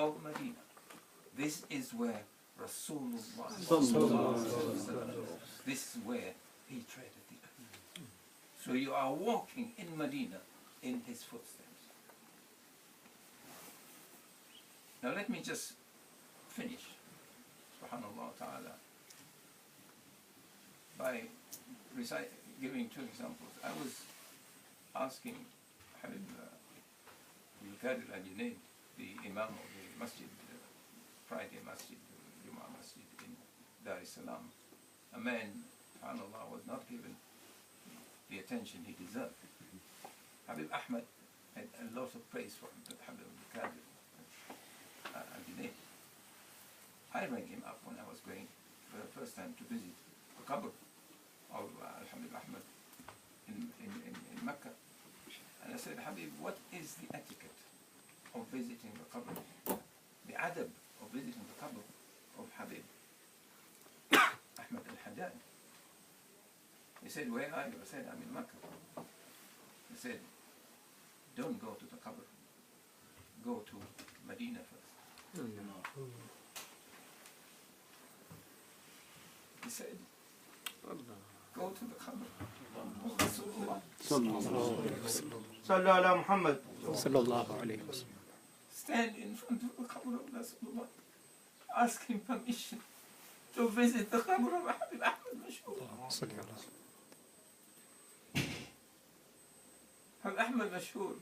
of Medina. This is where Rasulullah, this is where he treaded the earth. So you are walking in Medina in his footsteps. Now let me just finish, subhanallah ta'ala, by giving two examples. I was asking Habib Al-Qadir al-Junaid, the Imam of the Masjid, Friday Masjid, Jum'ah Masjid in Dar es Salaam, a man, subhanallah, was not given the attention he deserved. Habib Ahmad had a lot of praise for him, but Habib Al-Qadir al-Junaid, I rang him up when I was going for the first time to visit the qabr of Al-Habib Ahmad in Mecca. And I said, Habib, what is the etiquette of visiting the qabr, the adab of visiting the qabr of Habib Ahmad Al-Haddad? He said, where are you? I said, I'm in Mecca. He said, don't go to the qabr, go to Medina first. He said, go to the qabr of Rasulullah. صلى على محمد صلى الله عليه وسلم. Stand in front of the qabr of Rasulullah. Ask him permission to visit the qabr of Ahmad Mash-hur. Ahmad Mash-hur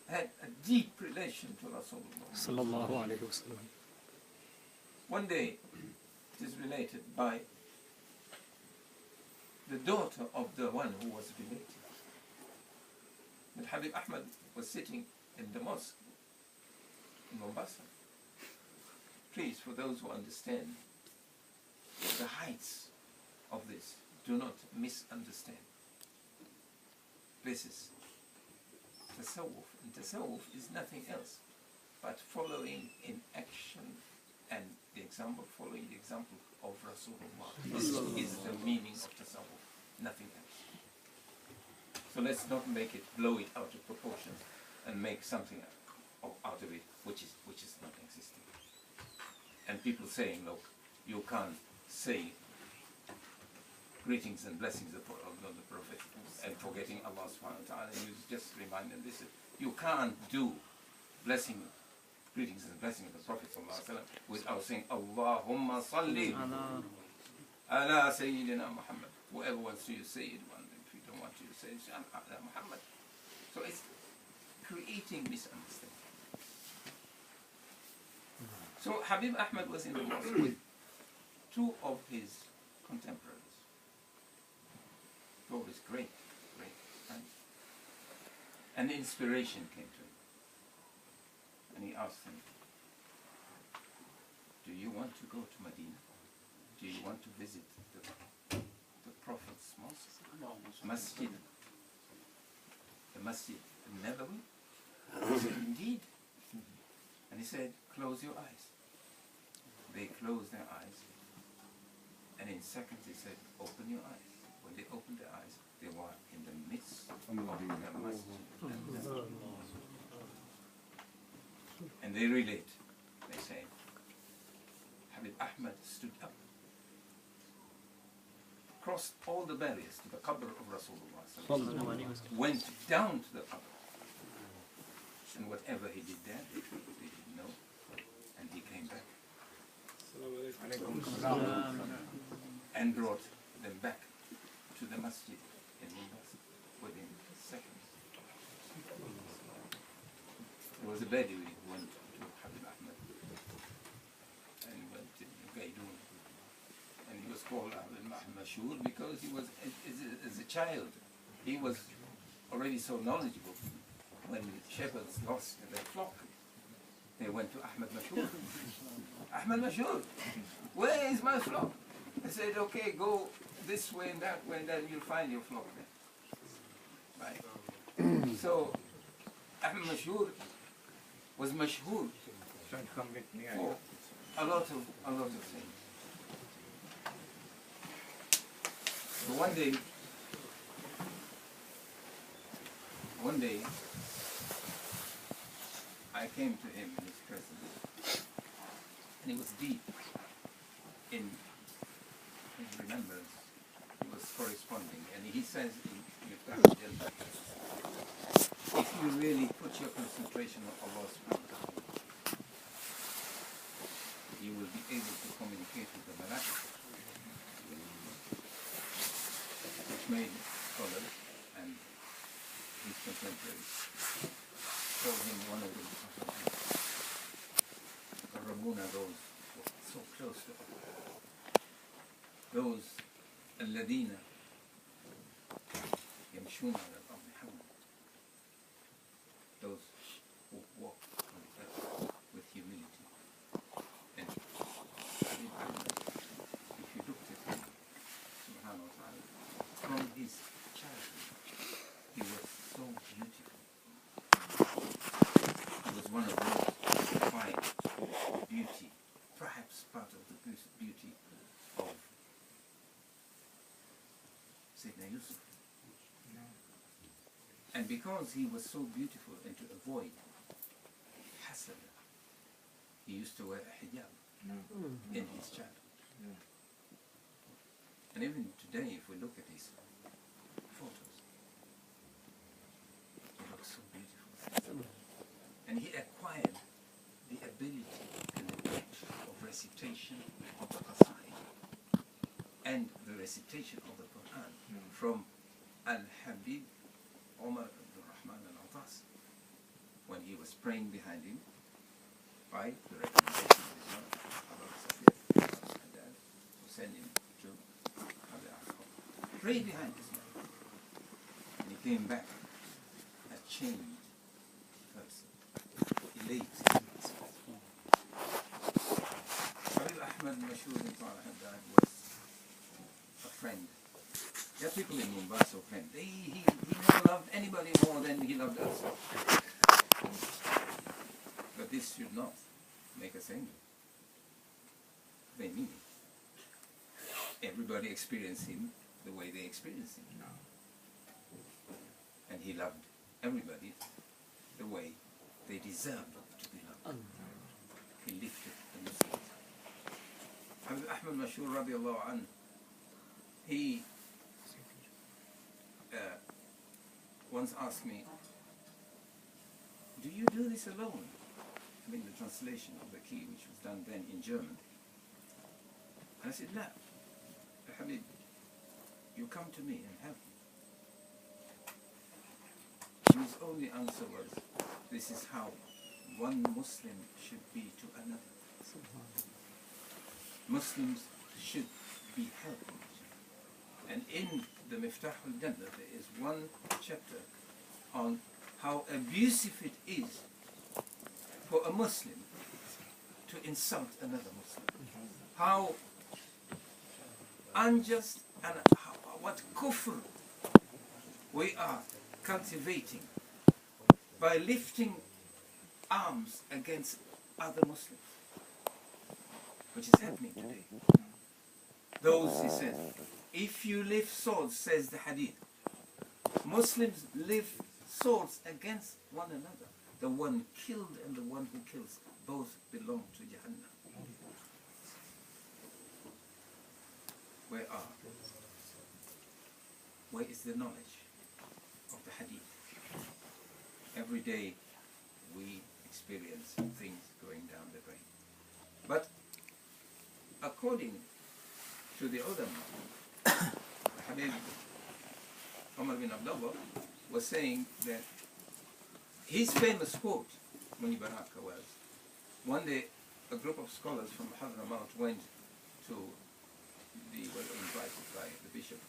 had a deep relation to Rasulullah. صلى الله عليه وسلم. One day, it is related by the daughter of the one who was related. That Habib Ahmad was sitting in the mosque in Mombasa. Please, for those who understand the heights of this, do not misunderstand. This is tasawwuf, and tasawwuf is nothing else but following in action and the example, following the example of Rasulullah. This is the meaning of tasawwuf, nothing else. So let's not make it, blow it out of proportion and make something out of it which is not existing. And people saying, look, you can't say greetings and blessings of the Prophet and forgetting Allah subhanahu wa ta'ala. And you just remind them this, you can't do greetings and blessings of the Prophet sallallahu alaihi wasallam without saying Allahumma salli ala Sayyidina Muhammad. Whoever wants to say it, if you don't want to say it, ala Muhammad. So it's creating misunderstanding. So Habib Ahmad was in the mosque with two of his contemporaries, two of his great friends. And inspiration came to him. And he asked him, do you want to go to Medina? Do you want to visit the Prophet's mosque? Masjid? The Masjid al-Nabawi? He said, indeed. And he said, close your eyes. They closed their eyes. And in seconds he said, open your eyes. When they opened their eyes, they were in the midst of the masjid. And they relate. They say, Habib Ahmad stood up, crossed all the barriers to the qabr of Rasulullah, went down to the qabr. And whatever he did there, they didn't know. And he came back. And brought them back to the masjid in Mombasa within seconds. There was a Bedouin who went to Habib Ahmad and went to Gaydun, and he was called Ahmad bin Mash-hur because he was, as a child, he was already so knowledgeable. When shepherds lost their flock, they went to Ahmad Mash-hur. Ahmad Mash-hur, where is my flock? They said, okay, go this way and that way, and then you'll find your flock there. Right? So, Ahmad Mash-hur was Mash-hur for a lot of things. So one day, I I came to him in his presence, and he was deep in his remembrance. He was corresponding, and he says in Miftah al-Jannah, if you really put your concentration on Allah subhanahu wa ta'ala, you will be able to communicate with the Malaika, which made scholars and his contemporaries call him one of the Ramuna, those who are so close to Allah, those الذين يمشون على الأرض حولا, those who walk on the earth with humility. And if you looked at him, subhanahu wa ta'ala, from his childhood, he was so beautiful. He was one of those who find beauty, perhaps part of the beauty of Sayyidina Yusuf. And because he was so beautiful, and to avoid hasad, he used to wear a hijab in his childhood. And even today, if we look at his photos, he looks so beautiful. And he acquired the ability and the gift of recitation of the Qasaid and the recitation of the Quran from Al-Habib Ahmad when he was praying behind him by the recommendation of his mother, Al-Habib Ahmad, who sent him to Al-Habib. Prayed behind his mother, and he came back a changed person, elated. Al-Habib Ahmad Mash-hur Taha Al-Haddad was a friend. There are people in Mumbai so friend. He never loved anybody more than he loved us. But this should not make us angry. They mean it. Everybody experienced him the way they experienced him. And he loved everybody the way they deserved to be loved. He lifted the Muslims. Ahmad bin Mash-hur radiallahu anhu, he once asked me, do you do this alone? I mean, the translation of the key, which was done then in German. And I said, no, Habib, you come to me and help me. His only answer was, this is how one Muslim should be to another. Muslims should be helping each other. And in the Miftah al-Jannah, there is one chapter on how abusive it is for a Muslim to insult another Muslim. How unjust and what kufr we are cultivating by lifting arms against other Muslims, which is happening today. Those, he says, if you lift swords, says the hadith, Muslims lift swords against one another. The one killed and the one who kills both belong to Jahannam. Where is the knowledge of the hadith? Every day we experience things going down the drain. But according to the ulama, Al-Habib Ahmad bin Abdullah was saying that his famous quote, Muni Baraka, was, one day a group of scholars from Hadramaut went to were invited by the bishop,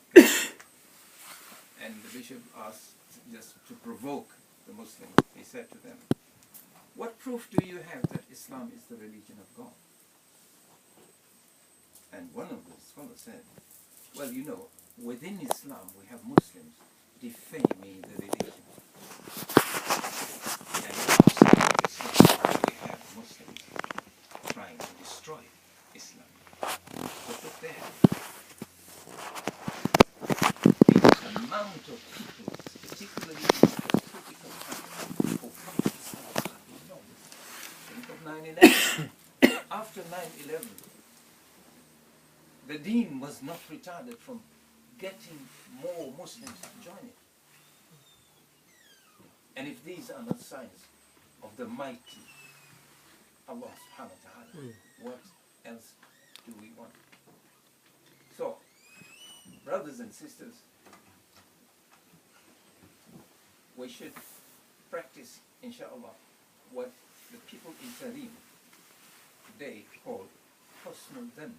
and the bishop asked, just to provoke the Muslims, he said to them, what proof do you have that Islam is the religion of God? And one of the scholars said, well, you know, within Islam we have Muslims defaming the religion. And outside of Islam we have Muslims trying to destroy Islam. But look there, the amount of people, particularly in the critical time, who come to Islam are enormous. 9/11. After 9/11, the deen was not retarded from getting more Muslims to join it. And if these are not signs of the mighty Allah subhanahu wa ta'ala, what else do we want? So, brothers and sisters, we should practice, inshallah, what the people in Tarim today call husnul dhan.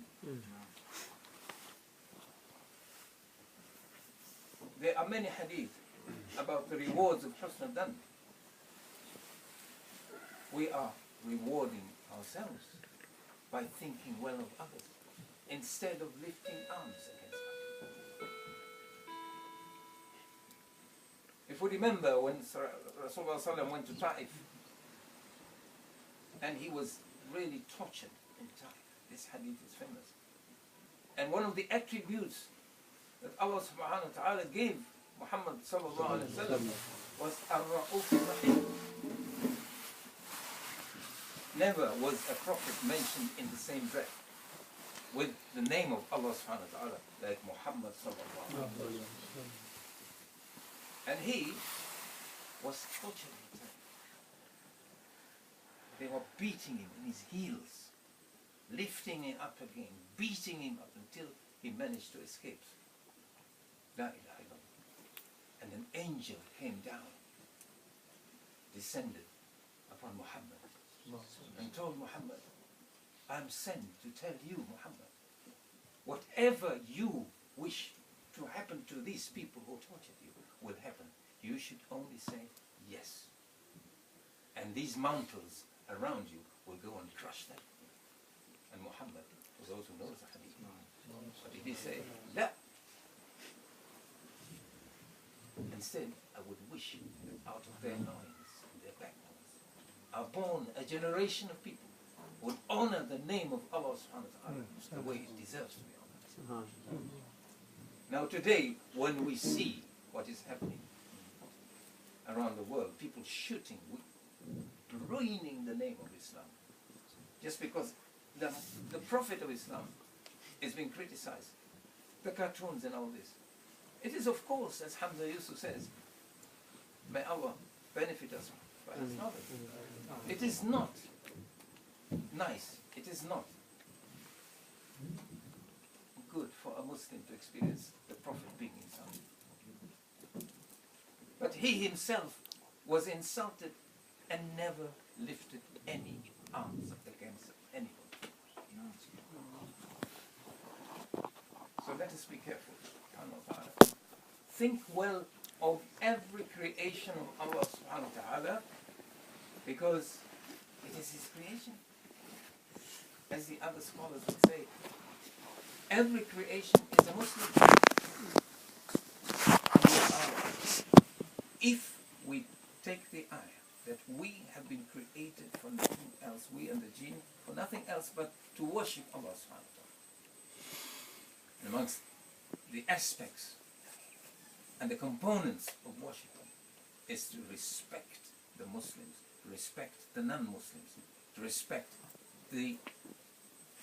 There are many hadith about the rewards of husnul dhan. We are rewarding ourselves by thinking well of others instead of lifting arms against others. If we remember when Rasulullah went to Taif and he was really tortured in Taif, this hadith is famous. And one of the attributes that Allah subhanahu wa ta'ala gave Muhammad sallallahu alayhi wa sallam was Ar-Ra'uf Rahim. Never was a prophet mentioned in the same breath with the name of Allah subhanahu wa ta'ala like Muhammad sallallahu alayhi wa sallam. And he was tortured. They were beating him in his heels, lifting him up again, beating him up until he managed to escape. La ilaha illallah. And an angel came down, descended upon Muhammad and told Muhammad, I'm sent to tell you, Muhammad, whatever you wish to happen to these people who tortured you will happen. You should only say yes. And these mountains around you will go and crush them. And Muhammad, for those who know the hadith, what did he say? La. Instead, I would wish that out of their loins and their backbones are born a generation of people who would honor the name of Allah subhanahu wa ta'ala the way it deserves to be honored. Now today, when we see what is happening around the world, people shooting, ruining the name of Islam, just because the Prophet of Islam is being criticized, the cartoons and all this. It is, of course, as Hamza Yusuf says, may Allah benefit us by his knowledge. It is not nice, it is not good for a Muslim to experience the Prophet being insulted. But he himself was insulted and never lifted any arms against anyone. So let us be careful. Think well of every creation of Allah subhanahu wa ta'ala, because it is his creation. As the other scholars would say, every creation is a Muslim. If we take the ayah that we have been created for nothing else, we and the jinn, for nothing else but to worship Allah subhanahu wa ta'ala. And amongst the aspects and the components of worship is to respect the Muslims, to respect the non-Muslims, to respect the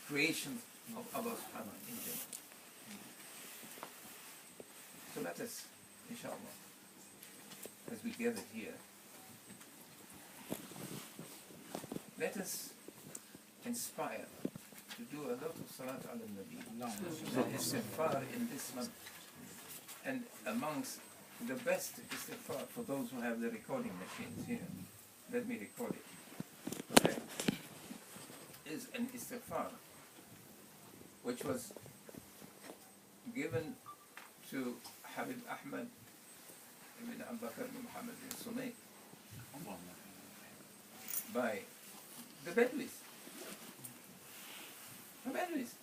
creation of Allah subhanahu wa ta'ala in general. So let us, inshallah, as we gather here, let us inspire to do a lot of salat al-Nabi and istighfar in this month. And amongst the best istighfar, for those who have the recording machines here, let me record it, okay, is an istighfar which was given to Al-Habib Ahmad ibn Muhammad bin Sumay by the Bedouins. The Bedouins.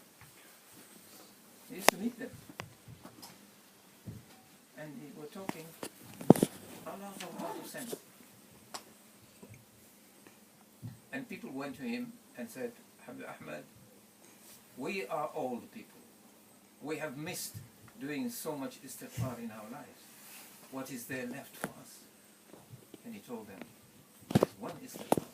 He used to meet them. And they were talking Allah how to send. And people went to him and said, Habib Ahmad, we are old people. We have missed doing so much istighfar in our lives. What is there left for us? And he told them, there's one istighfar